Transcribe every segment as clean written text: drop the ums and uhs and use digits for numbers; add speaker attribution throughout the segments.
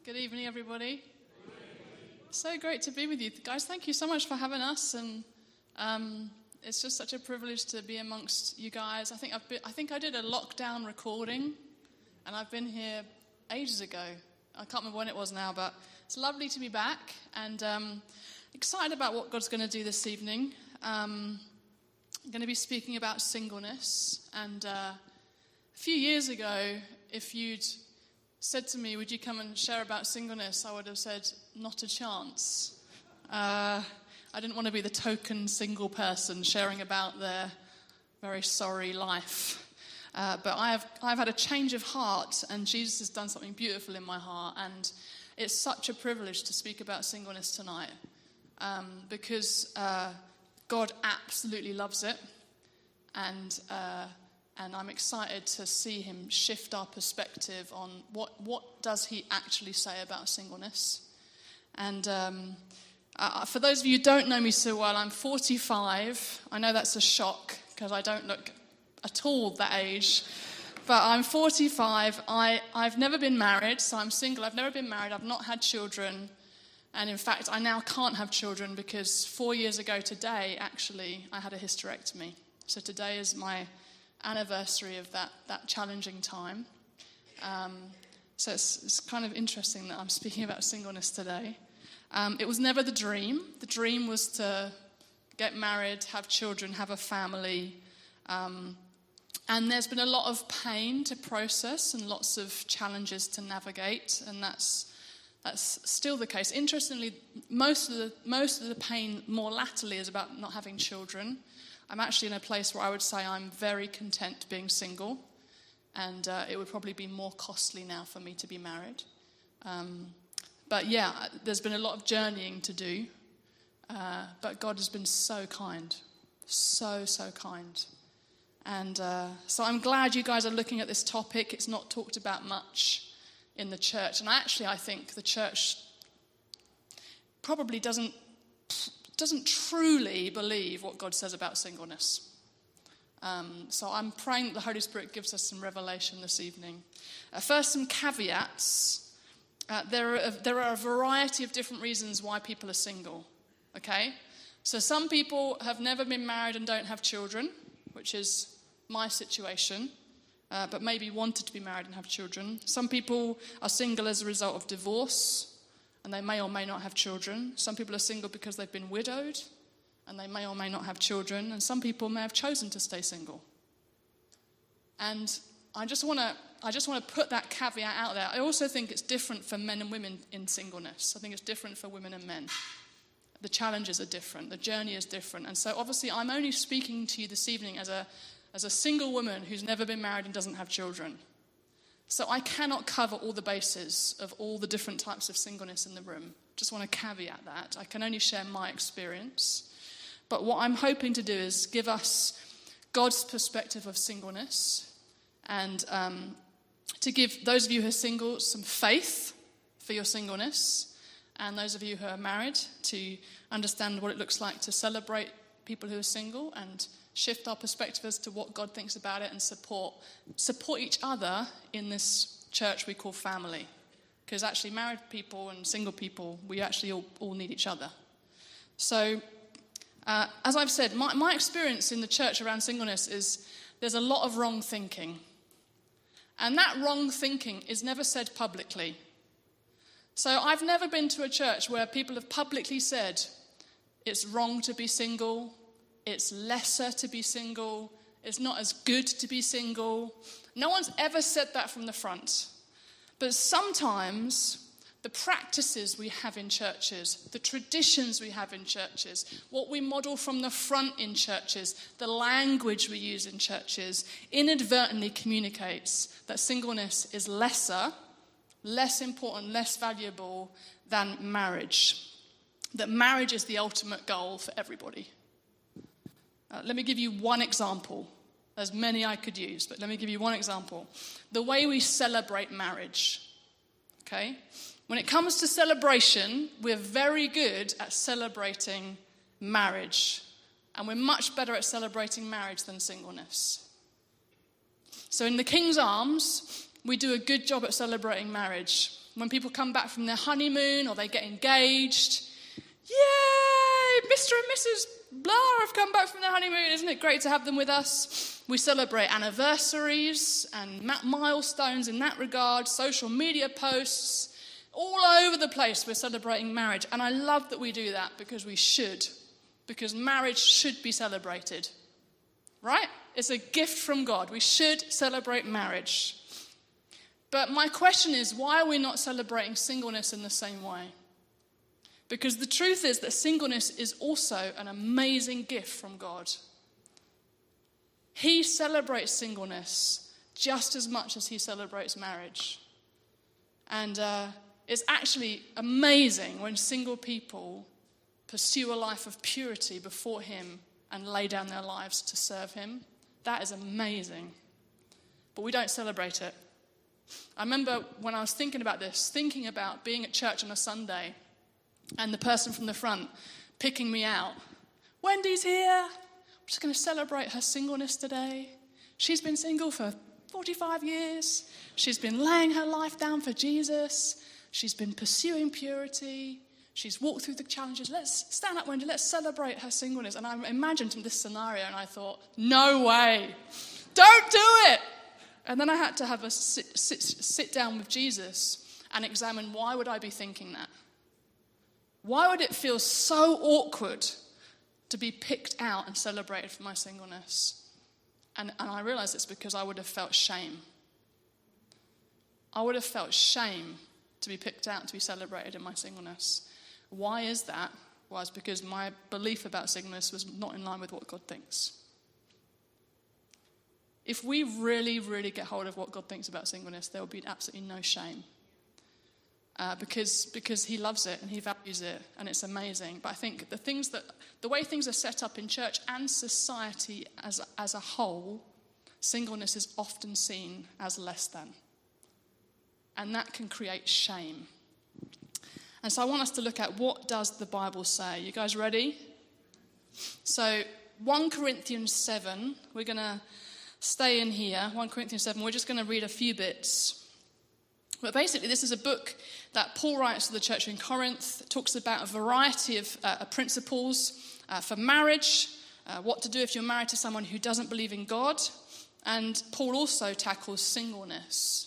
Speaker 1: Good evening, everybody. So great to be with you. Guys, thank you so much for having us, and it's just such a privilege to be amongst you guys. I think I did a lockdown recording, and I've been here ages ago. I can't remember when it was now, but it's lovely to be back, and excited about what God's going to do this evening. I'm going to be speaking about singleness, and a few years ago, if you'd said to me, would you come and share about singleness, I would have said, not a chance. I didn't want to be the token single person sharing about their very sorry life. But I've had a change of heart, and Jesus has done something beautiful in my heart, and it's such a privilege to speak about singleness tonight, because God absolutely loves it, and I'm excited to see him shift our perspective on what does he actually say about singleness. And for those of you who don't know me so well, I'm 45. I know that's a shock because I don't look at all that age. But I'm 45. I've never been married, so I'm single. I've never been married. I've not had children. And in fact, I now can't have children because 4 years ago today, actually, I had a hysterectomy. So today is my anniversary of that challenging time. So it's kind of interesting that I'm speaking about singleness today. It was never the dream. The dream was to get married, have children, have a family. And there's been a lot of pain to process and lots of challenges to navigate, and that's still the case. Interestingly, most of the pain more latterly is about not having children. I'm actually in a place where I would say I'm very content being single, and it would probably be more costly now for me to be married. But yeah, there's been a lot of journeying to do, but God has been so kind, so kind. And so I'm glad you guys are looking at this topic. It's not talked about much in the church, and I think the church probably doesn't truly believe what God says about singleness. So I'm praying that the Holy Spirit gives us some revelation this evening. First, some caveats. There are a variety of different reasons why people are single. Okay? So some people have never been married and don't have children, which is my situation, but maybe wanted to be married and have children. Some people are single as a result of divorce, and they may or may not have children. Some people are single because they've been widowed, and they may or may not have children. And some people may have chosen to stay single. And I just want to put that caveat out there. I also think it's different for men and women in singleness. I think it's different for women and men. The challenges are different. The journey is different. And so obviously I'm only speaking to you this evening as a single woman who's never been married and doesn't have children. So I cannot cover all the bases of all the different types of singleness in the room. Just want to caveat that. I can only share my experience. But what I'm hoping to do is give us God's perspective of singleness, and to give those of you who are single some faith for your singleness, and those of you who are married to understand what it looks like to celebrate people who are single and shift our perspective as to what God thinks about it, and support each other in this church we call family. Because actually married people and single people, we actually all need each other. So, as I've said, my experience in the church around singleness is there's a lot of wrong thinking. And that wrong thinking is never said publicly. So I've never been to a church where people have publicly said it's wrong to be single, it's lesser to be single, it's not as good to be single. No one's ever said that from the front. But sometimes the practices we have in churches, the traditions we have in churches, what we model from the front in churches, the language we use in churches, inadvertently communicates that singleness is lesser, less important, less valuable than marriage. That marriage is the ultimate goal for everybody. Let me give you one example. There's many I could use, but let me give you one example. The way we celebrate marriage, okay? When it comes to celebration, we're very good at celebrating marriage, and we're much better at celebrating marriage than singleness. So in the King's Arms, we do a good job at celebrating marriage. When people come back from their honeymoon or they get engaged, yay, Mr. and Mrs. Blah have come back from their honeymoon. Isn't it great to have them with us? We celebrate anniversaries and milestones in that regard, social media posts, all over the place we're celebrating marriage. And I love that we do that because we should. Because marriage should be celebrated. Right? It's a gift from God. We should celebrate marriage. But my question is, why are we not celebrating singleness in the same way? Because the truth is that singleness is also an amazing gift from God. He celebrates singleness just as much as he celebrates marriage. And it's actually amazing when single people pursue a life of purity before him and lay down their lives to serve him. That is amazing. But we don't celebrate it. I remember when I was thinking about this, thinking about being at church on a Sunday and the person from the front picking me out. Wendy's here. We're just going to celebrate her singleness today. She's been single for 45 years. She's been laying her life down for Jesus. She's been pursuing purity. She's walked through the challenges. Let's stand up, Wendy. Let's celebrate her singleness. And I imagined this scenario and I thought, no way. Don't do it. And then I had to have a sit down with Jesus and examine, why would I be thinking that? Why would it feel so awkward to be picked out and celebrated for my singleness? And I realized it's because I would have felt shame. I would have felt shame to be picked out and to be celebrated in my singleness. Why is that? Well, it's because my belief about singleness was not in line with what God thinks. If we really, really get hold of what God thinks about singleness, there will be absolutely no shame. Because he loves it and he values it and it's amazing. But I think the way things are set up in church and society as a whole, singleness is often seen as less than. And that can create shame. And so I want us to look at, what does the Bible say? You guys ready? So 1 Corinthians 7, we're going to stay in here. 1 Corinthians 7, we're just going to read a few bits. But basically, this is a book that Paul writes to the church in Corinth. It talks about a variety of principles for marriage, what to do if you're married to someone who doesn't believe in God. And Paul also tackles singleness.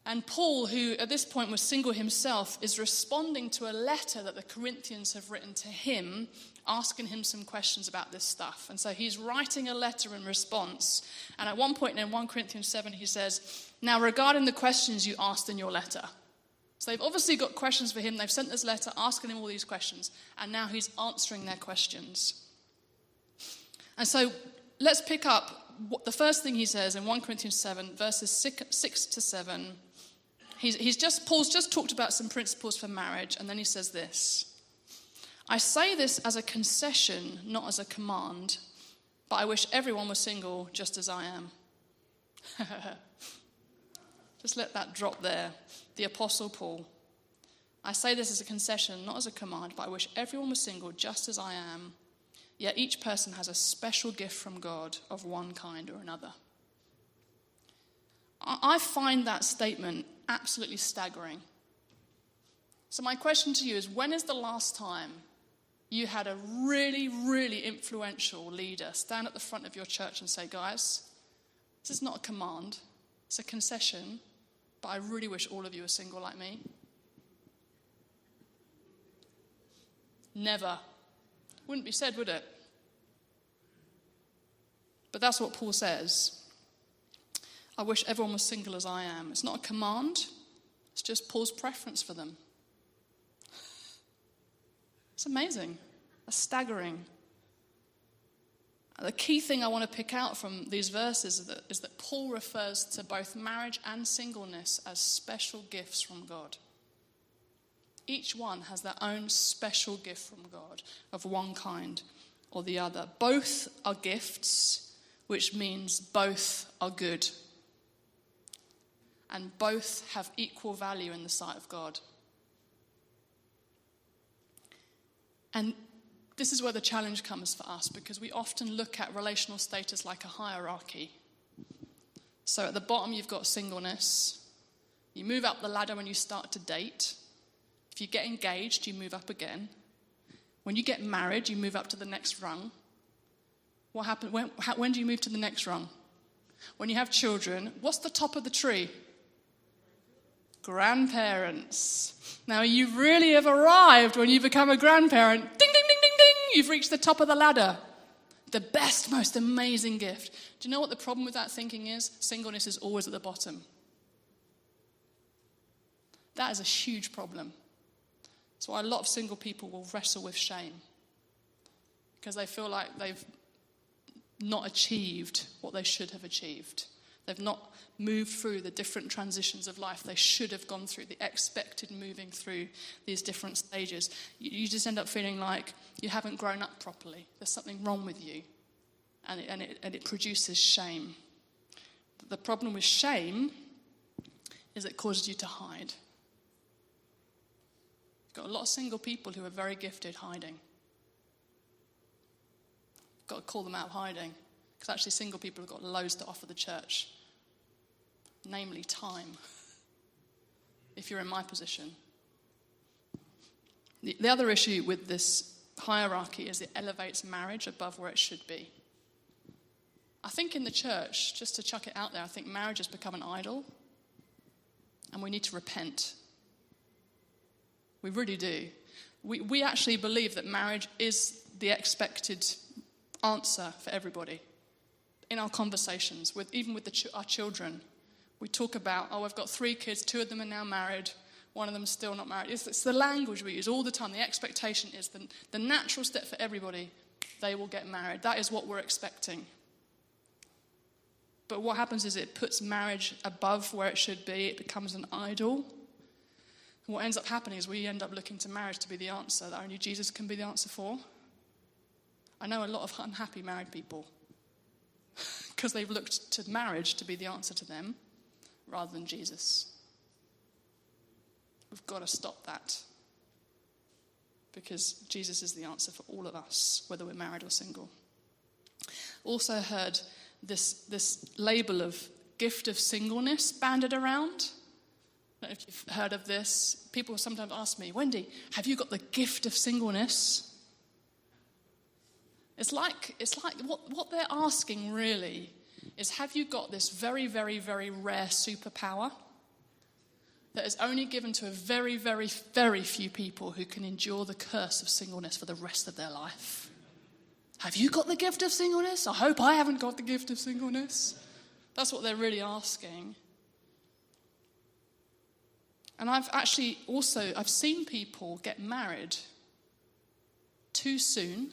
Speaker 1: And Paul, who at this point was single himself, is responding to a letter that the Corinthians have written to him, asking him some questions about this stuff. And so he's writing a letter in response. And at one point in 1 Corinthians 7, he says, now regarding the questions you asked in your letter. So they've obviously got questions for him. They've sent this letter asking him all these questions. And now he's answering their questions. And so let's pick up the first thing he says in 1 Corinthians 7, verses 6 to 7. Paul's just talked about some principles for marriage, and then he says this. I say this as a concession, not as a command, but I wish everyone was single just as I am. Just let that drop there. The Apostle Paul. I say this as a concession, not as a command, but I wish everyone was single just as I am. Yet each person has a special gift from God of one kind or another. I find that statement absolutely staggering. So my question to you is, when is the last time you had a really, really influential leader stand at the front of your church and say, guys, this is not a command, it's a concession, but I really wish all of you were single like me? Never. Wouldn't be said, would it? But that's what Paul says. I wish everyone was single as I am. It's not a command. It's just Paul's preference for them. It's amazing. That's staggering. The key thing I want to pick out from these verses is that Paul refers to both marriage and singleness as special gifts from God. Each one has their own special gift from God of one kind or the other. Both are gifts, which means both are good. And both have equal value in the sight of God. And this is where the challenge comes for us, because we often look at relational status like a hierarchy. So at the bottom you've got singleness, You move up the ladder when you start to date. If you get engaged, you move up again. When you get married, you move up to the next rung. What happens? When do you move to the next rung? When you have children, what's the top of the tree? Grandparents. Now, you really have arrived when you become a grandparent. Ding, ding, ding, ding, ding. You've reached the top of the ladder. The best, most amazing gift. Do you know what the problem with that thinking is? Singleness is always at the bottom. That is a huge problem. That's why a lot of single people will wrestle with shame. Because they feel like they've not achieved what they should have achieved. They've not moved through the different transitions of life they should have gone through, the expected moving through these different stages. You just end up feeling like you haven't grown up properly. There's something wrong with you. And it produces shame. The problem with shame is it causes you to hide. You've got a lot of single people who are very gifted hiding. You've got to call them out of hiding. Because actually single people have got loads to offer the church. Namely time. If you're in my position. The other issue with this hierarchy is it elevates marriage above where it should be. I think in the church, just to chuck it out there, I think marriage has become an idol. And we need to repent. We really do. We actually believe that marriage is the expected answer for everybody. In our conversations, even with our children, we talk about, I've got 3 kids, 2 of them are now married, 1 of them is still not married. It's the language we use all the time. The expectation is the natural step for everybody, they will get married. That is what we're expecting. But what happens is it puts marriage above where it should be. It becomes an idol. And what ends up happening is we end up looking to marriage to be the answer that only Jesus can be the answer for. I know a lot of unhappy married people because they've looked to marriage to be the answer to them rather than Jesus. We've got to stop that because Jesus is the answer for all of us, whether we're married or single. Also heard this label of gift of singleness banded around. I don't know if you've heard of this. People sometimes ask me, Wendy, have you got the gift of singleness? It's like what they're asking really is, have you got this very, very, very rare superpower that is only given to a very, very, very few people who can endure the curse of singleness for the rest of their life? Have you got the gift of singleness? I hope I haven't got the gift of singleness. That's what they're really asking. And I've seen people get married too soon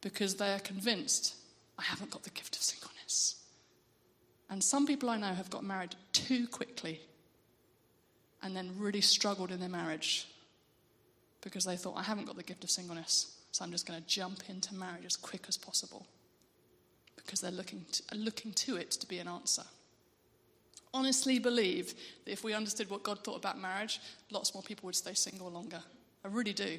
Speaker 1: because they are convinced, I haven't got the gift of singleness. And some people I know have got married too quickly and then really struggled in their marriage because they thought, I haven't got the gift of singleness, so I'm just going to jump into marriage as quick as possible because they're looking to it to be an answer. Honestly believe that if we understood what God thought about marriage, lots more people would stay single longer. I really do.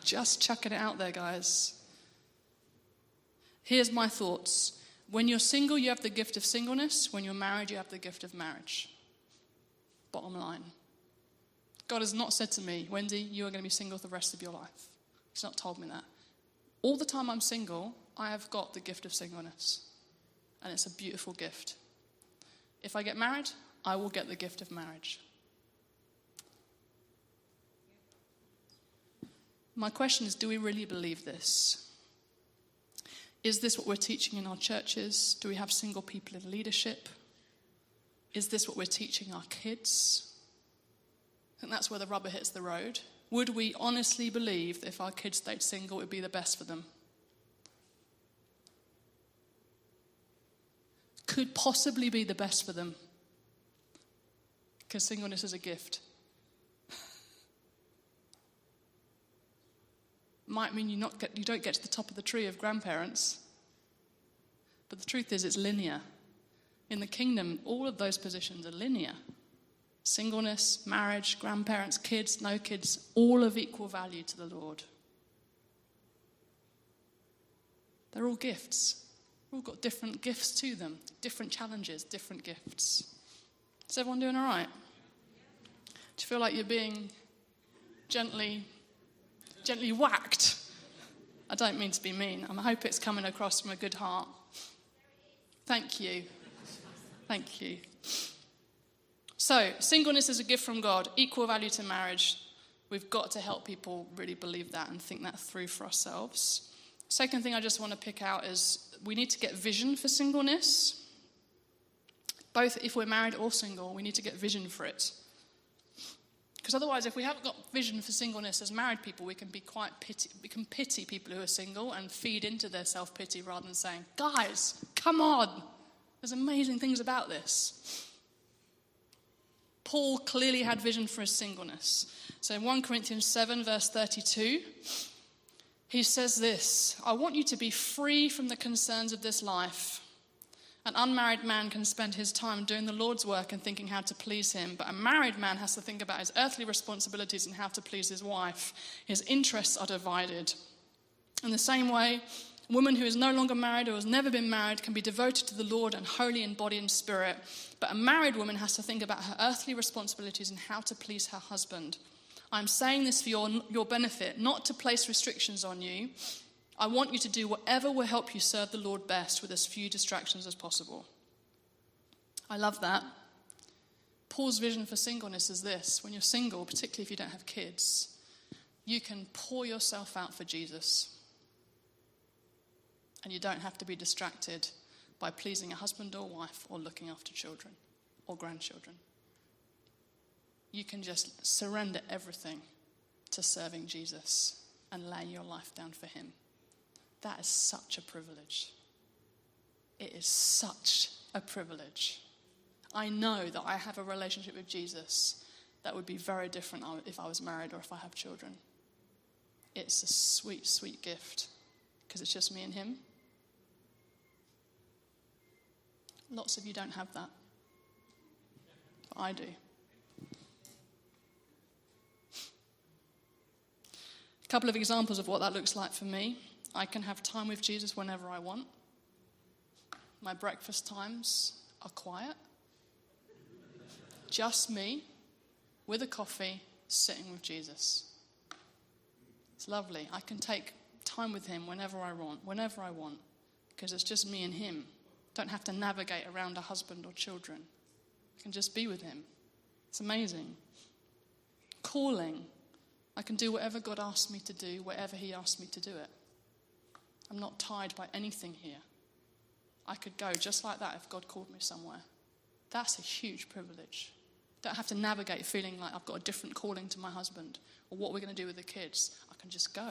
Speaker 1: Just chucking it out there, guys. Here's my thoughts. When you're single, you have the gift of singleness. When you're married, you have the gift of marriage. Bottom line. God has not said to me, Wendy, you are going to be single for the rest of your life. He's not told me that. All the time I'm single, I have got the gift of singleness. And it's a beautiful gift. If I get married, I will get the gift of marriage. My question is, do we really believe this? Is this what we're teaching in our churches? Do we have single people in leadership? Is this what we're teaching our kids? I think that's where the rubber hits the road. Would we honestly believe that if our kids stayed single, it would be the best for them? Could possibly be the best for them. Because singleness is a gift. Might mean you don't get to the top of the tree of grandparents. But the truth is, it's linear. In the kingdom, all of those positions are linear. Singleness, marriage, grandparents, kids, no kids, all of equal value to the Lord. They're all gifts. We've all got different gifts to them, different challenges, different gifts. Is everyone doing all right? Do you feel like you're being gently whacked? I don't mean to be mean. I hope it's coming across from a good heart. Thank you. Thank you. So, singleness is a gift from God, equal value to marriage. We've got to help people really believe that and think that through for ourselves. Second thing I just want to pick out is we need to get vision for singleness. Both if we're married or single, we need to get vision for it. Because otherwise, if we haven't got vision for singleness as married people, we can be we can pity people who are single and feed into their self-pity rather than saying, guys, come on. There's amazing things about this. Paul clearly had vision for his singleness. So in 1 Corinthians 7, verse 32, he says this, I want you to be free from the concerns of this life. An unmarried man can spend his time doing the Lord's work and thinking how to please him, but a married man has to think about his earthly responsibilities and how to please his wife. His interests are divided. In the same way, a woman who is no longer married or has never been married can be devoted to the Lord and holy in body and spirit, but a married woman has to think about her earthly responsibilities and how to please her husband. I'm saying this for your benefit, not to place restrictions on you. I want you to do whatever will help you serve the Lord best with as few distractions as possible. I love that. Paul's vision for singleness is this. When you're single, particularly if you don't have kids, you can pour yourself out for Jesus. And you don't have to be distracted by pleasing a husband or wife or looking after children or grandchildren. You can just surrender everything to serving Jesus and laying your life down for him. That is such a privilege. It is such a privilege. I know that I have a relationship with Jesus that would be very different if I was married or if I have children. It's a sweet, sweet gift because it's just me and him. Lots of you don't have that, but I do. A couple of examples of what that looks like for me. I can have time with Jesus whenever I want. My breakfast times are quiet. Just me, with a coffee, sitting with Jesus. It's lovely. I can take time with him whenever I want, because it's just me and him. Don't have to navigate around a husband or children. I can just be with him. It's amazing. Calling. I can do whatever God asks me to do, wherever he asks me to do it. I'm not tied by anything here. I could go just like that if God called me somewhere. That's a huge privilege. Don't have to navigate feeling like I've got a different calling to my husband or what we're going to do with the kids. I can just go.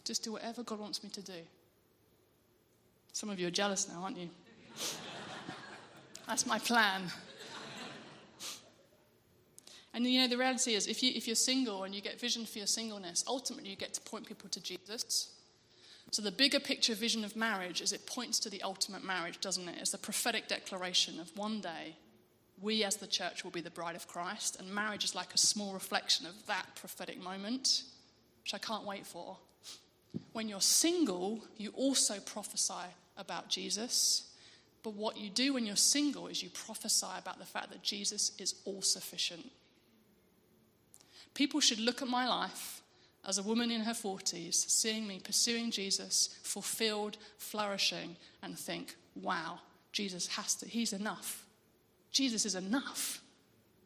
Speaker 1: Just do whatever God wants me to do. Some of you are jealous now, aren't you? That's my plan. And you know, the reality is, if you're single and you get vision for your singleness, ultimately you get to point people to Jesus. So the bigger picture vision of marriage is it points to the ultimate marriage, doesn't it? It's the prophetic declaration of one day, we as the church will be the bride of Christ, and marriage is like a small reflection of that prophetic moment, which I can't wait for. When you're single, you also prophesy about Jesus, but what you do when you're single is you prophesy about the fact that Jesus is all sufficient. People should look at my life as a woman in her 40s, seeing me pursuing Jesus, fulfilled, flourishing, and think, wow, he's enough. Jesus is enough.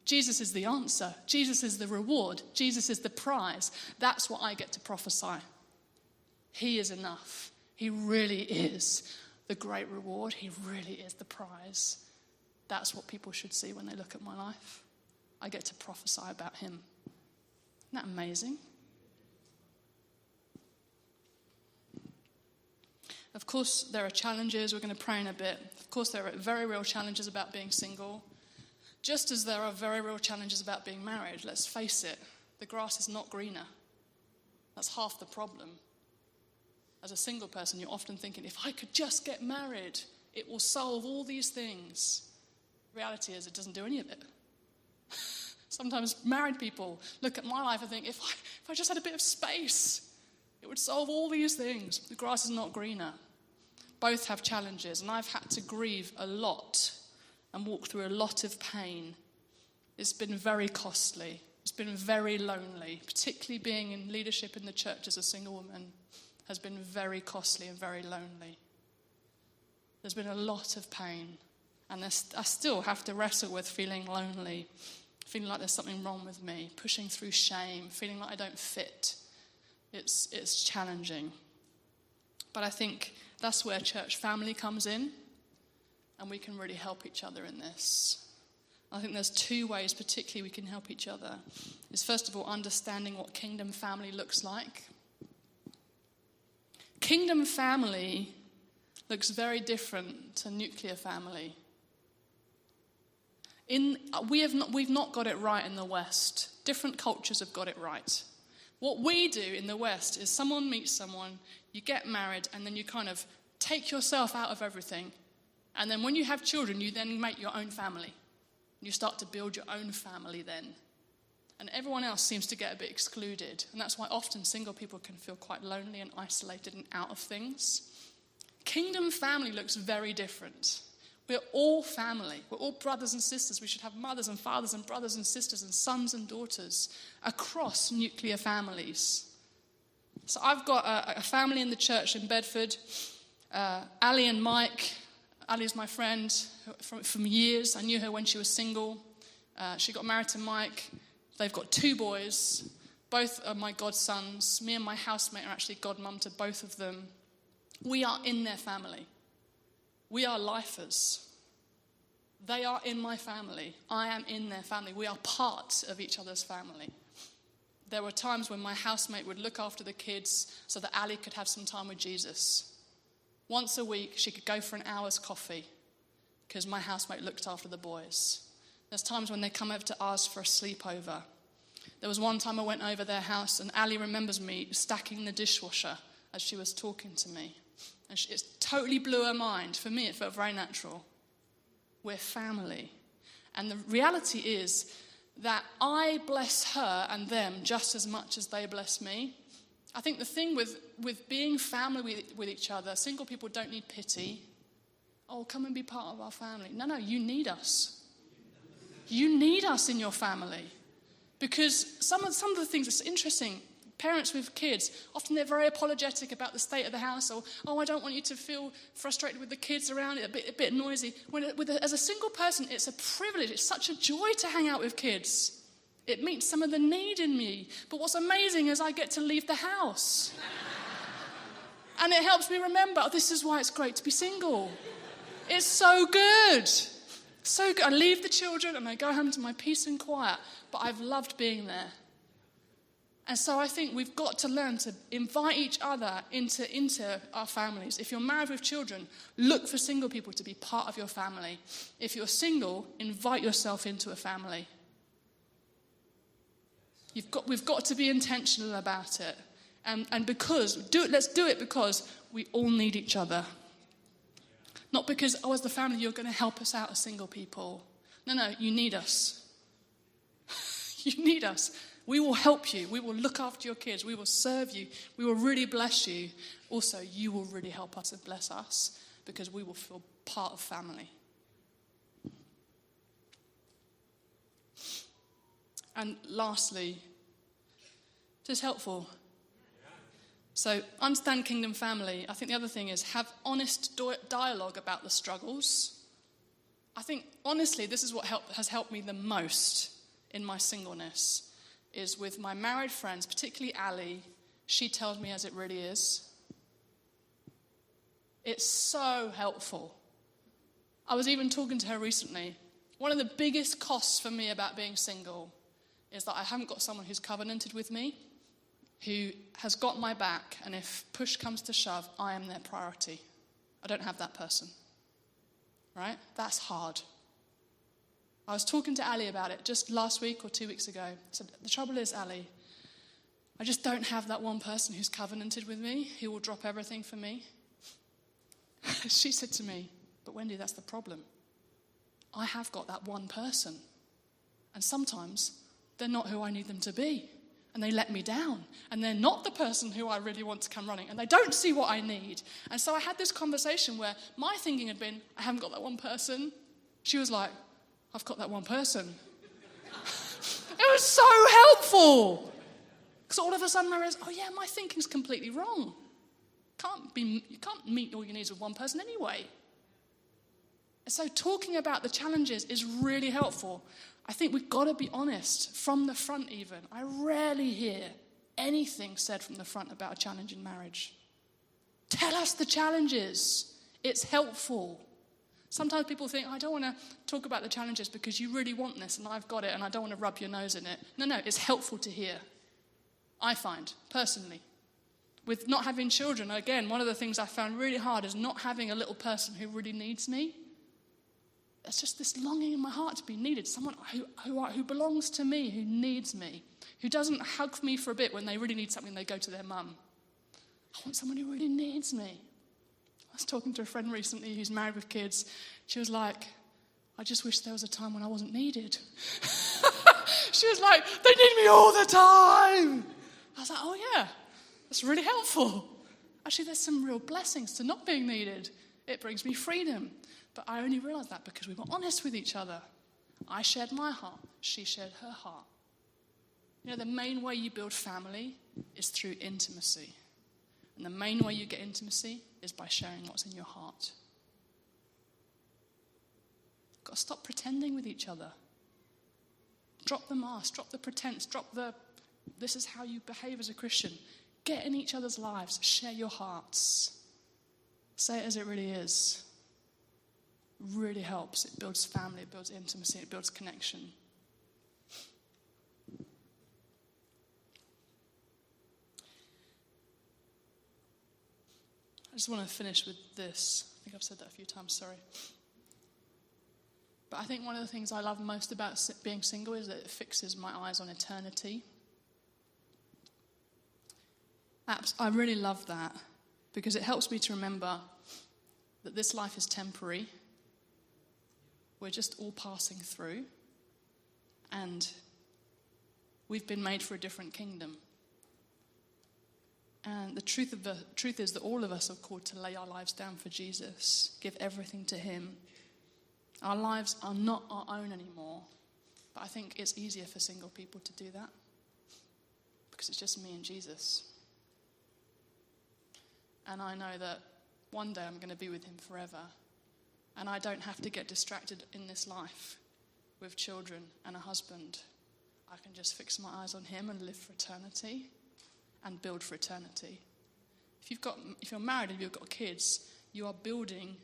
Speaker 1: Jesus is the answer. Jesus is the reward. Jesus is the prize. That's what I get to prophesy. He is enough. He really is the great reward. He really is the prize. That's what people should see when they look at my life. I get to prophesy about him. Isn't that amazing? Of course, there are challenges. We're going to pray in a bit. Of course, there are very real challenges about being single, just as there are very real challenges about being married. Let's face it, the grass is not greener. That's half the problem. As a single person, you're often thinking, if I could just get married, it will solve all these things. The reality is, it doesn't do any of it. Sometimes married people look at my life and think, if I just had a bit of space, it would solve all these things. The grass is not greener. Both have challenges, and I've had to grieve a lot and walk through a lot of pain. It's been very costly. It's been very lonely, particularly being in leadership in the church as a single woman has been very costly and very lonely. There's been a lot of pain, and I still have to wrestle with feeling lonely, feeling like there's something wrong with me, pushing through shame, feeling like I don't fit. It's challenging. But I think that's where church family comes in, and we can really help each other in this. I think there's two ways particularly we can help each other. Is first of all, understanding what kingdom family looks like. Kingdom family looks very different to nuclear family. We've not got it right in the West. Different cultures have got it right. What we do in the West is someone meets someone, you get married, and then you kind of take yourself out of everything. And then when you have children, you then make your own family. You start to build your own family then. And everyone else seems to get a bit excluded. And that's why often single people can feel quite lonely and isolated and out of things. Kingdom family looks very different. We're all family. We're all brothers and sisters. We should have mothers and fathers and brothers and sisters and sons and daughters across nuclear families. So I've got a family in the church in Bedford. Ali and Mike. Ali's my friend from years. I knew her when she was single. She got married to Mike. They've got 2 boys. Both are my godsons. Me and my housemate are actually godmum to both of them. We are in their family. We are lifers. They are in my family. I am in their family. We are part of each other's family. There were times when my housemate would look after the kids so that Ali could have some time with Jesus. Once a week, she could go for an hour's coffee because my housemate looked after the boys. There's times when they come over to ours for a sleepover. There was one time I went over their house and Ali remembers me stacking the dishwasher as she was talking to me. And it totally blew her mind. For me, it felt very natural. We're family. And the reality is that I bless her and them just as much as they bless me. I think the thing with being family with each other, single people don't need pity. Oh, come and be part of our family. No, you need us. You need us in your family. Because some of the things, it's interesting, parents with kids, often they're very apologetic about the state of the house, or, I don't want you to feel frustrated with the kids around it, a bit noisy. As a single person, it's a privilege, it's such a joy to hang out with kids. It meets some of the need in me. But what's amazing is I get to leave the house. And it helps me remember, this is why it's great to be single. It's so good. So good. I leave the children and I go home to my peace and quiet. But I've loved being there. And so I think we've got to learn to invite each other into our families. If you're married with children, look for single people to be part of your family. If you're single, invite yourself into a family. We've got to be intentional about it. And let's do it because we all need each other. Not because, as the family, you're going to help us out as single people. No, you need us. You need us. We will help you. We will look after your kids. We will serve you. We will really bless you. Also, you will really help us and bless us because we will feel part of family. And lastly, just helpful. So understand kingdom family. I think the other thing is have honest dialogue about the struggles. I think, honestly, this is what has helped me the most in my singleness, is with my married friends, particularly Ali. She tells me as it really is. It's so helpful. I was even talking to her recently. One of the biggest costs for me about being single is that I haven't got someone who's covenanted with me, who has got my back, and if push comes to shove, I am their priority. I don't have that person. Right? That's hard. I was talking to Ali about it just last week or 2 weeks ago. I said, the trouble is, Ali, I just don't have that one person who's covenanted with me, who will drop everything for me. She said to me, but Wendy, that's the problem. I have got that one person. And sometimes they're not who I need them to be. and they let me down, and they're not the person who I really want to come running, and they don't see what I need. And so I had this conversation where my thinking had been, I haven't got that one person. She was like, I've got that one person. It was so helpful. Because all of a sudden I realized, oh yeah, my thinking's completely wrong. You can't meet all your needs with one person anyway. And so talking about the challenges is really helpful. I think we've got to be honest from the front even. I rarely hear anything said from the front about a challenge in marriage. Tell us the challenges. It's helpful. Sometimes people think, I don't want to talk about the challenges because you really want this and I've got it and I don't want to rub your nose in it. No, it's helpful to hear. I find, personally. With not having children, again, one of the things I found really hard is not having a little person who really needs me. It's just this longing in my heart to be needed. Someone who belongs to me, who needs me, who doesn't hug me for a bit when they really need something, they go to their mum. I want someone who really needs me. I was talking to a friend recently who's married with kids. She was like, I just wish there was a time when I wasn't needed. She was like, they need me all the time. I was like, oh yeah, that's really helpful. Actually, there's some real blessings to not being needed. It brings me freedom. But I only realised that because we were honest with each other. I shared my heart. She shared her heart. You know, the main way you build family is through intimacy. And the main way you get intimacy is by sharing what's in your heart. You've got to stop pretending with each other. Drop the mask, drop the pretense, drop the, this is how you behave as a Christian. Get in each other's lives, share your hearts. Say it as it really is. Really helps. It builds family, it builds intimacy, it builds connection. I just want to finish with this. I think I've said that a few times, sorry. But I think one of the things I love most about being single is that it fixes my eyes on eternity. I really love that because it helps me to remember that this life is temporary. We're just all passing through, and we've been made for a different kingdom. And the truth is that all of us are called to lay our lives down for Jesus, give everything to him. Our lives are not our own anymore, but I think it's easier for single people to do that because it's just me and Jesus. And I know that one day I'm going to be with him forever. And I don't have to get distracted in this life with children and a husband. I can just fix my eyes on him and live for eternity and build for eternity. If you're married and you've got kids, you are building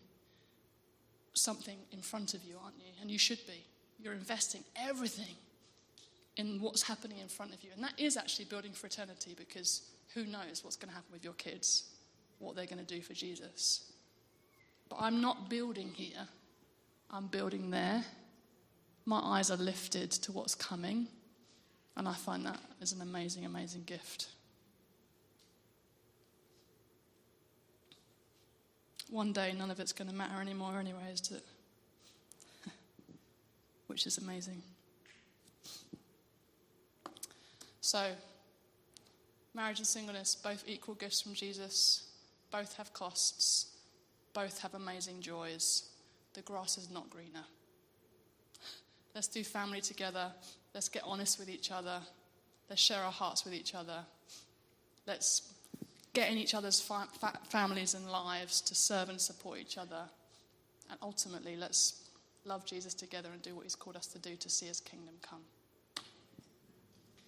Speaker 1: something in front of you, aren't you? And you should be. You're investing everything in what's happening in front of you. And that is actually building for eternity because who knows what's going to happen with your kids, what they're going to do for Jesus. But I'm not building here. I'm building there. My eyes are lifted to what's coming. And I find that is an amazing, amazing gift. One day, none of it's going to matter anymore anyway, is it? Which is amazing. So, marriage and singleness, both equal gifts from Jesus. Both have costs. Both have amazing joys. The grass is not greener. Let's do family together. Let's get honest with each other. Let's share our hearts with each other. Let's get in each other's families and lives to serve and support each other. And ultimately, let's love Jesus together and do what he's called us to do to see his kingdom come.